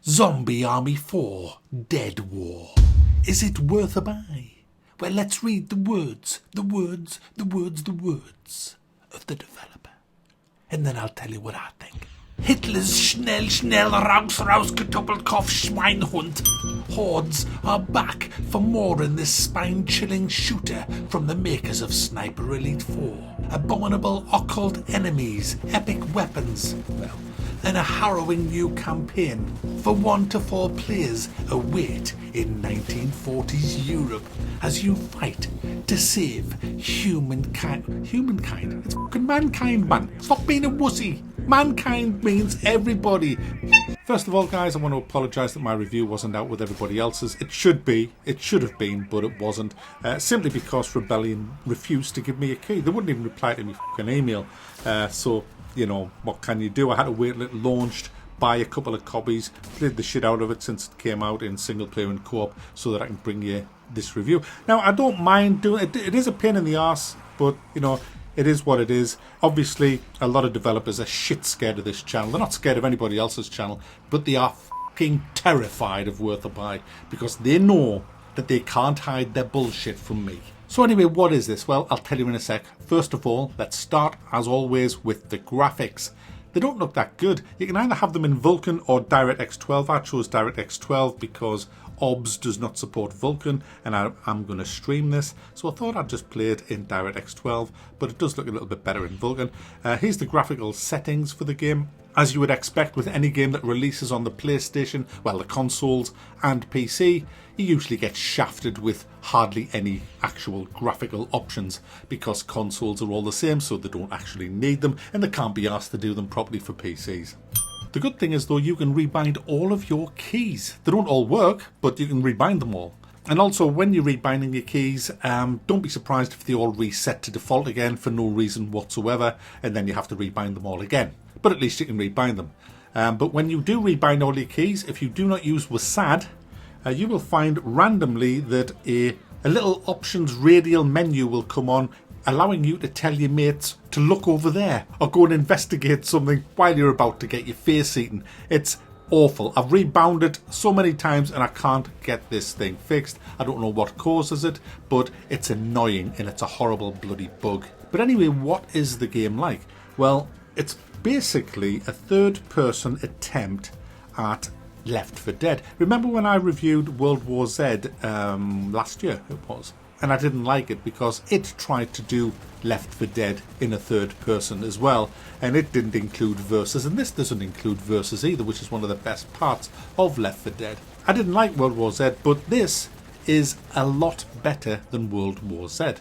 Zombie Army 4 Dead War. Is it worth a buy? Well, let's read the words of the developer. And then I'll tell you what I think. Hitler's schnell, raus, Kartoffelkopf, Schweinhund. Hordes are back for more in this spine-chilling shooter from the makers of Sniper Elite 4. Abominable occult enemies, epic weapons, and a harrowing new campaign for 1 to 4 players await in 1940s Europe as you fight to save humankind. Humankind? It's fucking mankind, man. Stop being a wussy. Mankind means everybody. First of all, guys, I want to apologise that my review wasn't out with everybody else's. It should have been, but it wasn't. Simply because Rebellion refused to give me a key. They wouldn't even reply to me fucking email. So, you know, what can you do? I had to wait until it launched, buy a couple of copies, played the shit out of it since it came out in single player and co-op, so that I can bring you this review. Now, I don't mind doing it. It is a pain in the arse, but, you know, it is what it is. Obviously, a lot of developers are shit scared of this channel. They're not scared of anybody else's channel, but they are fucking terrified of Worth a Buy because they know that they can't hide their bullshit from me. So anyway, what is this? Well, I'll tell you in a sec. First of all, let's start, as always, with the graphics. They don't look that good. You can either have them in Vulkan or DirectX 12. I chose DirectX 12 because OBS does not support Vulkan, and I'm going to stream this, so I thought I'd just play it in DirectX 12, but it does look a little bit better in Vulkan. Here's the graphical settings for the game. As you would expect with any game that releases on the PlayStation, well, the consoles and PC, you usually get shafted with hardly any actual graphical options because consoles are all the same, so they don't actually need them, and they can't be asked to do them properly for PCs. The good thing is, though, you can rebind all of your keys. They don't all work, but you can rebind them all. And also, when you're rebinding your keys, don't be surprised if they all reset to default again for no reason whatsoever, and then you have to rebind them all again. But at least you can rebind them. But when you do rebind all your keys, if you do not use WASD, you will find randomly that a little options radial menu will come on, allowing you to tell your mates to look over there or go and investigate something while you're about to get your face eaten. It's awful. I've rebound it so many times and I can't get this thing fixed. I don't know what causes it, but it's annoying and it's a horrible bloody bug. But anyway, what is the game like? Well, it's basically a third-person attempt at Left 4 Dead. Remember when I reviewed World War Z last year? It was. And I didn't like it because it tried to do Left 4 Dead in a third person as well, and it didn't include verses, and this doesn't include verses either, which is one of the best parts of Left 4 Dead. I didn't like World War Z, but this is a lot better than World War Z.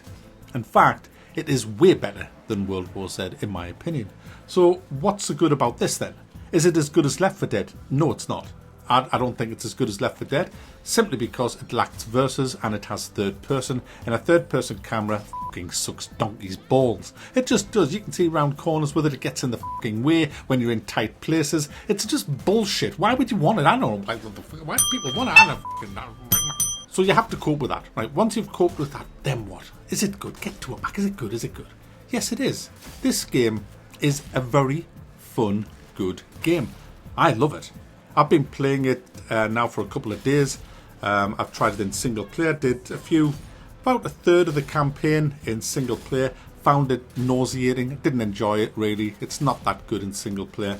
In fact, it is way better than World War Z in my opinion. So what's so good about this then? Is it as good as Left 4 Dead? No, it's not. I don't think it's as good as Left 4 Dead, simply because it lacks verses and it has third person, and a third person camera fucking sucks donkey's balls. It just does. You can see round corners with it, it gets in the fucking way when you're in tight places. It's just bullshit. Why would you want it? I don't know. Why do people want it? I don't fucking know. So you have to cope with that, right? Once you've coped with that, then what? Is it good? Get to it, Mac. Is it good? Is it good? Yes, it is. This game is a very fun, good game. I love it. I've been playing it now for a couple of days. I've tried it in single player, did about a third of the campaign in single player, found it nauseating, didn't enjoy it really. It's not that good in single player.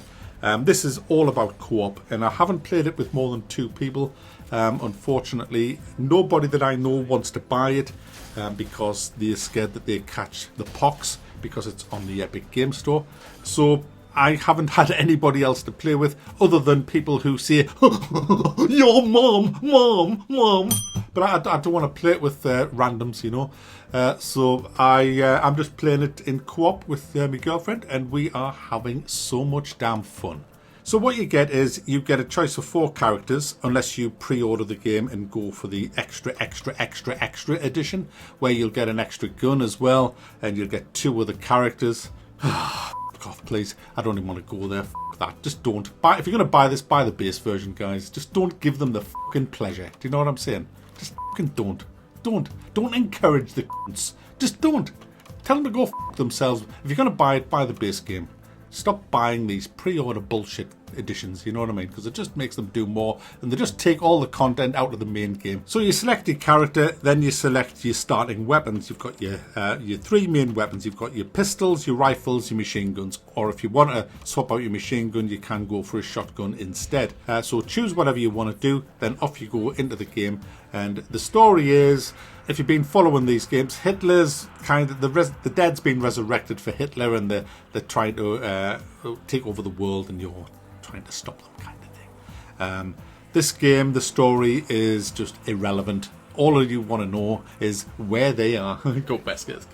This is all about co-op, and I haven't played it with more than 2 people. Unfortunately, nobody that I know wants to buy it because they're scared that they catch the pox because it's on the Epic Game Store. So I haven't had anybody else to play with other than people who say, your mom. But I don't want to play it with randoms, you know. So I'm just playing it in co-op with my girlfriend, and we are having so much damn fun. So what you get is you get a choice of 4 characters, unless you pre-order the game and go for the extra edition, where you'll get an extra gun as well, and you'll get 2 other characters. Off, please. I don't even want to go there. F that. Just don't. If you're going to buy this, buy the base version, guys. Just don't give them the fucking pleasure. Do you know what I'm saying? Just fucking don't. Don't encourage the cunts. Just don't. Tell them to go f themselves. If you're going to buy it, buy the base game. Stop buying these pre-order bullshit editions, you know what I mean? Because it just makes them do more, and they just take all the content out of the main game. So you select your character, then you select your starting weapons. You've got your 3 main weapons. You've got your pistols, your rifles, your machine guns, or if you want to swap out your machine gun, you can go for a shotgun instead. So choose whatever you want to do, then off you go into the game. And the story is, if you've been following these games, Hitler's kind of the dead's been resurrected for Hitler, and they're trying to take over the world, and you're trying to stop them, kind of thing. This game, the story is just irrelevant. All you want to know is where they are. Go best guess.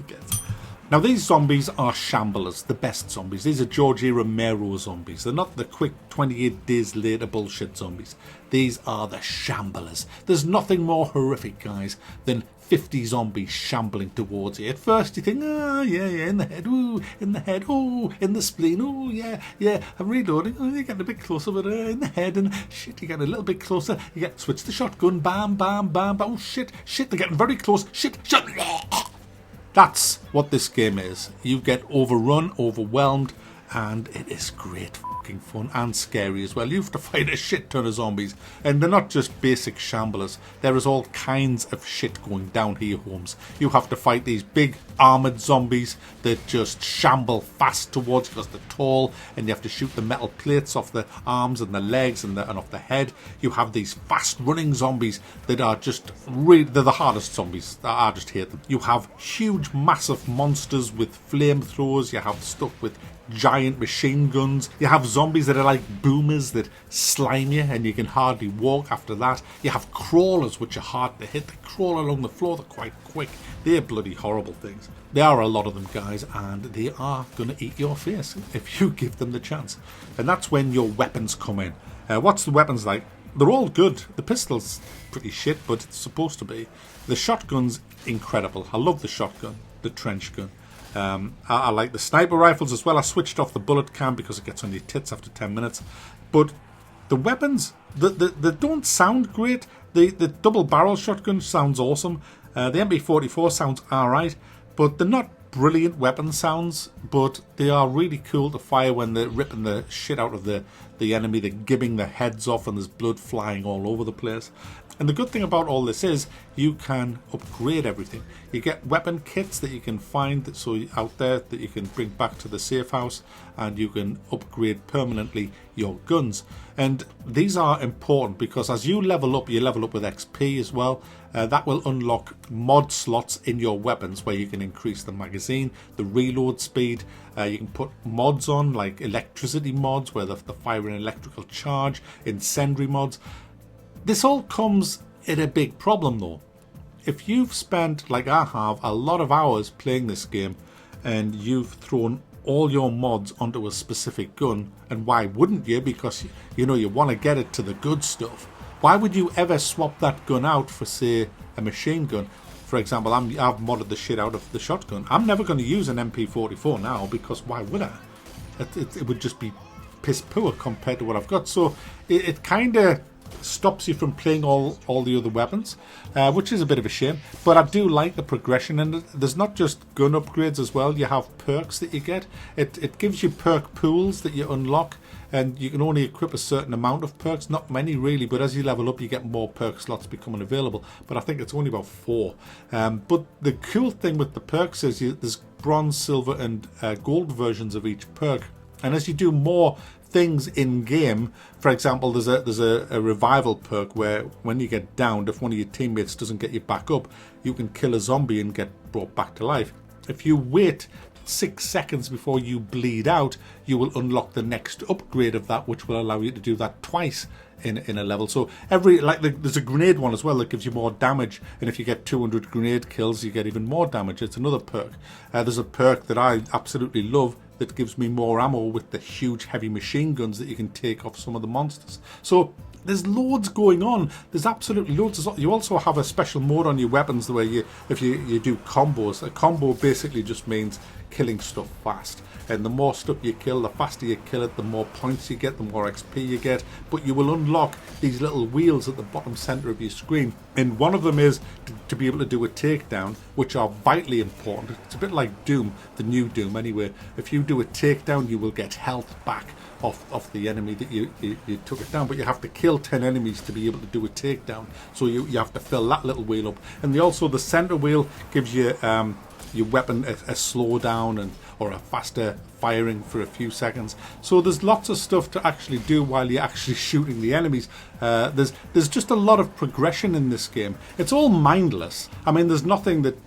Now, these zombies are shamblers, the best zombies. These are George A. Romero zombies. They're not the quick 28 days later bullshit zombies. These are the shamblers. There's nothing more horrific, guys, than 50 zombies shambling towards you. At first you think, yeah, in the head, ooh, in the head, ooh, in the spleen, ooh, yeah, I'm reloading, oh, you're getting a bit closer, but in the head, and shit, you get a little bit closer, you get, switch the shotgun, bam, oh shit, they're getting very close, shit. That's what this game is. You get overrun, overwhelmed, and it is great fucking fun and scary as well. You have to fight a shit ton of zombies, and they're not just basic shamblers. There is all kinds of shit going down here, Holmes. You have to fight these big armoured zombies that just shamble fast towards you because they're tall, and you have to shoot the metal plates off the arms and the legs and off the head. You have these fast running zombies that are just they're the hardest zombies. I just hate them. You have huge massive monsters with flamethrowers. You have stuff with giant machine guns. You have zombies that are like boomers that slime you and you can hardly walk after that. You have crawlers which are hard to hit. They crawl along the floor, they're quite quick. They're bloody horrible things. There are a lot of them, guys, and they are going to eat your face if you give them the chance. And that's when your weapons come in. What's the weapons like? They're all good. The pistol's pretty shit, but it's supposed to be. The shotgun's incredible. I love the shotgun, the trench gun. I like the sniper rifles as well. I switched off the bullet cam because it gets on your tits after 10 minutes. But the weapons, they don't sound great. The double barrel shotgun sounds awesome. The MP44 sounds alright, but they're not brilliant weapon sounds, but they are really cool to fire when they're ripping the shit out of the enemy. They're gibbing their heads off and there's blood flying all over the place. And the good thing about all this is you can upgrade everything. You get weapon kits that you can find out there that you can bring back to the safe house, and you can upgrade permanently your guns. And these are important because as you level up with XP as well. That will unlock mod slots in your weapons where you can increase the magazine, the reload speed. You can put mods on like electricity mods where they fire an electrical charge, incendiary mods. This all comes at a big problem though. If you've spent, like I have, a lot of hours playing this game and you've thrown all your mods onto a specific gun, and why wouldn't you? Because you know you want to get it to the good stuff. Why would you ever swap that gun out for, say, a machine gun? For example, I've modded the shit out of the shotgun. I'm never going to use an MP44 now because why would I? It would just be piss poor compared to what I've got. So it kind of stops you from playing all the other weapons, which is a bit of a shame. But I do like the progression, and there's not just gun upgrades as well. You have perks that you get. It gives you perk pools that you unlock, and you can only equip a certain amount of perks, not many really, but as you level up you get more perk slots becoming available, but I think it's only about 4. But the cool thing with the perks is there's bronze, silver and gold versions of each perk, and as you do more things in game, for example, there's a revival perk where when you get downed, if one of your teammates doesn't get you back up, you can kill a zombie and get brought back to life. If you wait 6 seconds before you bleed out, you will unlock the next upgrade of that, which will allow you to do that twice in a level. So there's a grenade one as well that gives you more damage, and if you get 200 grenade kills you get even more damage. It's another perk. There's a perk that I absolutely love that gives me more ammo with the huge heavy machine guns that you can take off some of the monsters. So there's loads going on. There's absolutely loads. You also have a special mode on your weapons where if you do combos. A combo basically just means killing stuff fast, and the more stuff you kill, the faster you kill it, the more points you get, the more XP you get. But you will unlock these little wheels at the bottom center of your screen, and one of them is to be able to do a takedown, which are vitally important. It's a bit like Doom, the new Doom anyway. If you do a takedown, you will get health back off the enemy that you took it down, but you have to kill 10 enemies to be able to do a takedown, so you have to fill that little wheel up. And also the center wheel gives you your weapon a slowdown or a faster firing for a few seconds. So there's lots of stuff to actually do while you're actually shooting the enemies. There's just a lot of progression in this game. It's all mindless. I mean, there's nothing that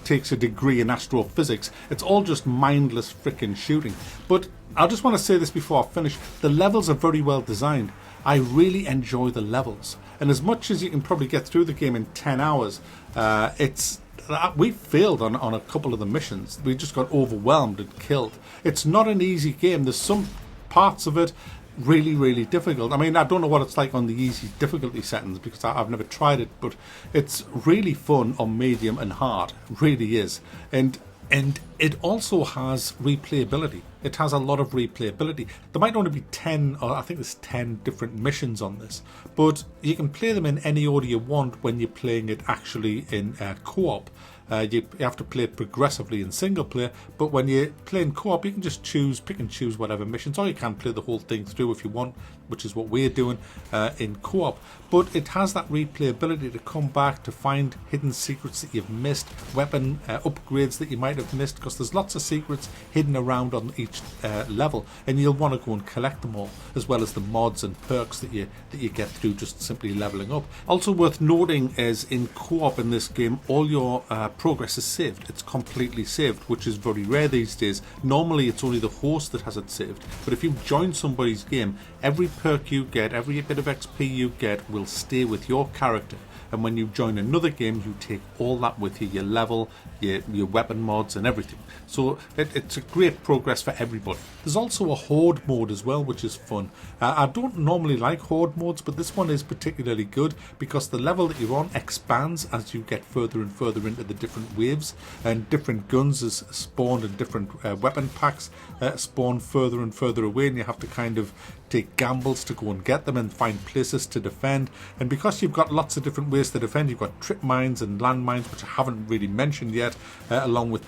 takes a degree in astrophysics. It's all just mindless freaking shooting. But I just want to say this before I finish. The levels are very well designed. I really enjoy the levels. And as much as you can probably get through the game in 10 hours, we failed on a couple of the missions. We just got overwhelmed and killed. It's not an easy game. There's some parts of it really, really difficult. I mean, I don't know what it's like on the easy difficulty settings because I've never tried it, but it's really fun on medium and hard. It really is. And it also has replayability. It has a lot of replayability. There might only be 10, or I think there's 10 different missions on this, but you can play them in any order you want when you're playing it actually in co-op. You have to play it progressively in single player, but when you're playing co-op, you can just pick and choose whatever missions, or you can play the whole thing through if you want, which is what we're doing in co-op. But it has that replayability to come back, to find hidden secrets that you've missed, weapon upgrades that you might have missed, because there's lots of secrets hidden around on each level, and you'll want to go and collect them all, as well as the mods and perks that you get through just simply leveling up. Also worth noting is in co-op in this game, all your progress is saved. It's completely saved, which is very rare these days. Normally it's only the host that has it saved, but if you join somebody's game, every perk you get, every bit of XP you get will stay with your character. And when you join another game, you take all that with you, your level, your weapon mods and everything. So it's a great progress for everybody. There's also a horde mode as well, which is fun. I don't normally like horde modes, but this one is particularly good because the level that you're on expands as you get further and further into the different waves, and different guns is spawned and different weapon packs spawn further and further away, and you have to kind of take gambles to go and get them and find places to defend. And because you've got lots of different ways to defend, you've got trip mines and land mines, which I haven't really mentioned yet, along with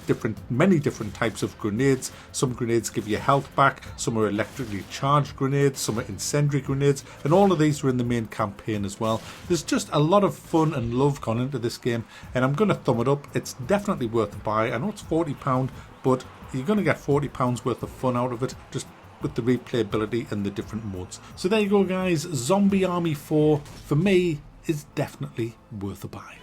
many different types of grenades. Some grenades give you health back, some are electrically charged grenades, some are incendiary grenades, and all of these are in the main campaign as well. There's just a lot of fun and love gone into this game, and I'm going to thumb it up. It's definitely worth a buy. I know it's £40, but you're going to get £40 worth of fun out of it, just with the replayability and the different modes. So there you go, guys. Zombie Army 4 for me is definitely worth a buy.